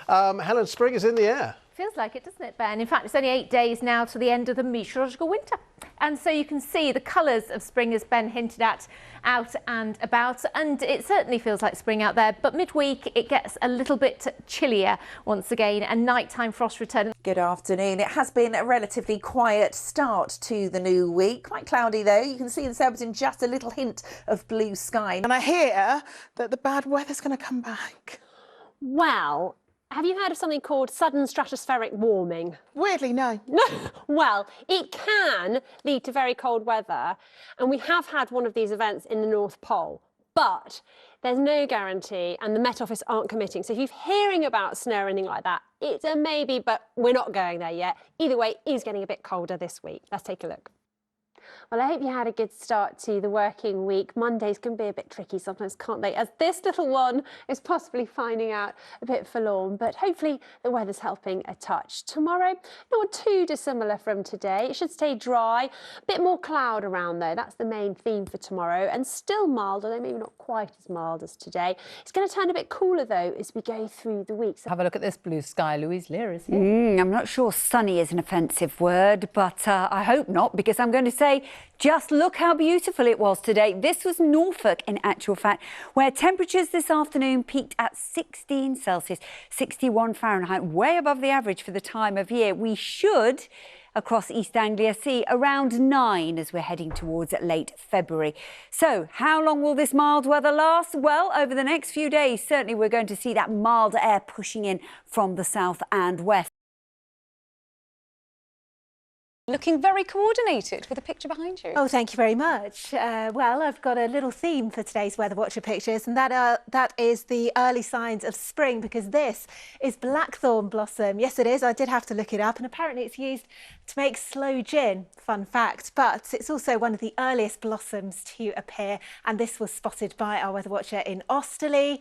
Helen, spring is in the air. Feels like it, doesn't it, Ben? In fact, it's only 8 days now to the end of the meteorological winter. And so you can see the colours of spring, as Ben hinted at, out and about. And it certainly feels like spring out there. But midweek, it gets a little bit chillier once again, and nighttime frost return. Good afternoon. It has been a relatively quiet start to the new week. Quite cloudy, though. You can see in Surbiton just a little hint of blue sky. And I hear that the bad weather's going to come back. Well, have you heard of something called sudden stratospheric warming? Weirdly, no. Well, it can lead to very cold weather, and we have had one of these events in the North Pole, but there's no guarantee, and the Met Office aren't committing. So if you're hearing about snow or anything like that, it's a maybe, but we're not going there yet. Either way, it is getting a bit colder this week. Let's take a look. Well, I hope you had a good start to the working week. Mondays can be a bit tricky sometimes, can't they? As this little one is possibly finding out a bit forlorn, but hopefully the weather's helping a touch. Tomorrow, not too dissimilar from today. It should stay dry, a bit more cloud around though. That's the main theme for tomorrow, and still mild, although maybe not quite as mild as today. It's going to turn a bit cooler though as we go through the week. Have a look at this blue sky. Louise Lear is here. I'm not sure sunny is an offensive word, but I hope not, because I'm going to say just look how beautiful it was today. This was Norfolk, in actual fact, where temperatures this afternoon peaked at 16 Celsius, 61 Fahrenheit, way above the average for the time of year. We should, across East Anglia, see around 9 as we're heading towards late February. So how long will this mild weather last? Well, over the next few days, certainly we're going to see that mild air pushing in from the south and west. Looking very coordinated with a picture behind you. Oh, thank you very much. Well, I've got a little theme for today's Weather Watcher pictures, and that is the early signs of spring, because this is blackthorn blossom. Yes, it is. I did have to look it up, and apparently it's used to make sloe gin. Fun fact. But it's also one of the earliest blossoms to appear, and this was spotted by our Weather Watcher in Osterley.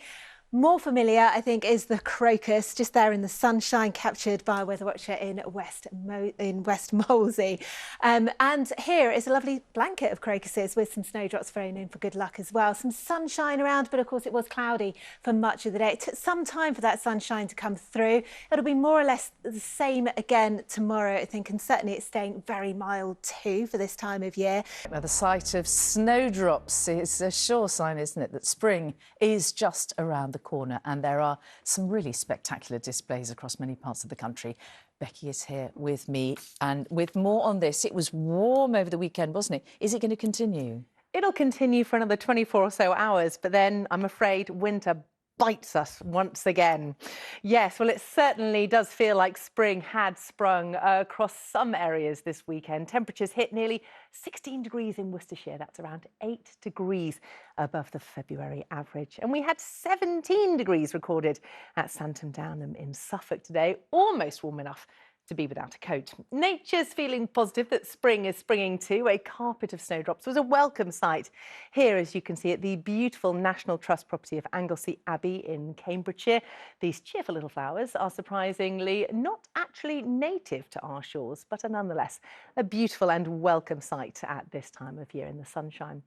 More familiar, I think, is the crocus, just there in the sunshine, captured by a weather watcher in West Molesey. And here is a lovely blanket of crocuses with some snowdrops thrown in for good luck as well. Some sunshine around, but of course it was cloudy for much of the day. It took some time for that sunshine to come through. It'll be more or less the same again tomorrow, I think, and certainly it's staying very mild too for this time of year. Now, the sight of snowdrops is a sure sign, isn't it, that spring is just around the corner, and there are some really spectacular displays across many parts of the country. Becky is here with me, and with more on this. It was warm over the weekend, wasn't it? Is it going to continue? It'll continue for another 24 or so hours, but then I'm afraid winter bites us once again. Yes, well, it certainly does feel like spring had sprung across some areas this weekend. Temperatures hit nearly 16 degrees in Worcestershire. That's around 8 degrees above the February average. And we had 17 degrees recorded at Santon Downham in Suffolk today, almost warm enough to be without a coat. Nature's feeling positive that spring is springing too. A carpet of snowdrops was a welcome sight here, as you can see, at the beautiful National Trust property of Anglesey Abbey in Cambridgeshire. These cheerful little flowers are surprisingly not actually native to our shores, but are nonetheless a beautiful and welcome sight at this time of year in the sunshine.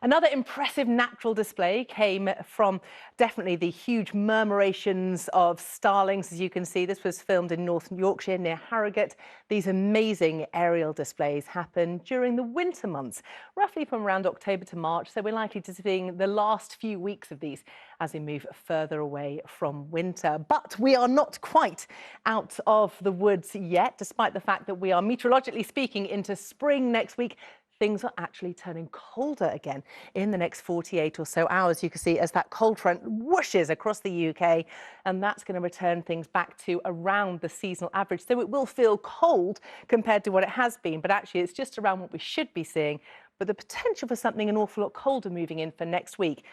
Another impressive natural display came from definitely the huge murmurations of starlings. As you can see, this was filmed in North Yorkshire near Harrogate. These amazing aerial displays happen during the winter months, roughly from around October to March. So we're likely to see the last few weeks of these as we move further away from winter. But we are not quite out of the woods yet, despite the fact that we are, meteorologically speaking, into spring next week. Things are actually turning colder again in the next 48 or so hours. You can see as that cold front whooshes across the UK, and that's going to return things back to around the seasonal average. So it will feel cold compared to what it has been, but actually it's just around what we should be seeing. But the potential for something an awful lot colder moving in for next week.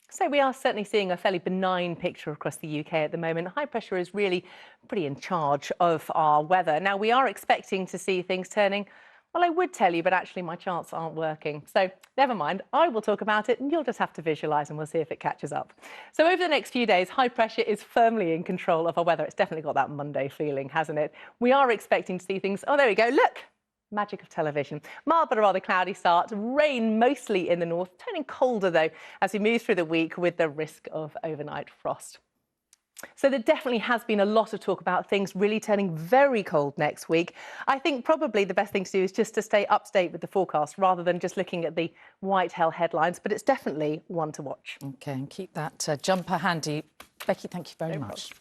So we are certainly seeing a fairly benign picture across the UK at the moment. High pressure is really pretty in charge of our weather. Now, we are expecting to see things turning, well, I would tell you, but actually my charts aren't working. So never mind, I will talk about it and you'll just have to visualise and we'll see if it catches up. So over the next few days, high pressure is firmly in control of our weather. It's definitely got that Monday feeling, hasn't it? We are expecting to see things. Oh, there we go. Look. Magic of television. Mild but a rather cloudy start. Rain mostly in the north, turning colder though as we move through the week with the risk of overnight frost. So there definitely has been a lot of talk about things really turning very cold next week. I think probably the best thing to do is just to stay up to date with the forecast rather than just looking at the white hell headlines, but it's definitely one to watch. OK, and keep that jumper handy. Becky, thank you very much.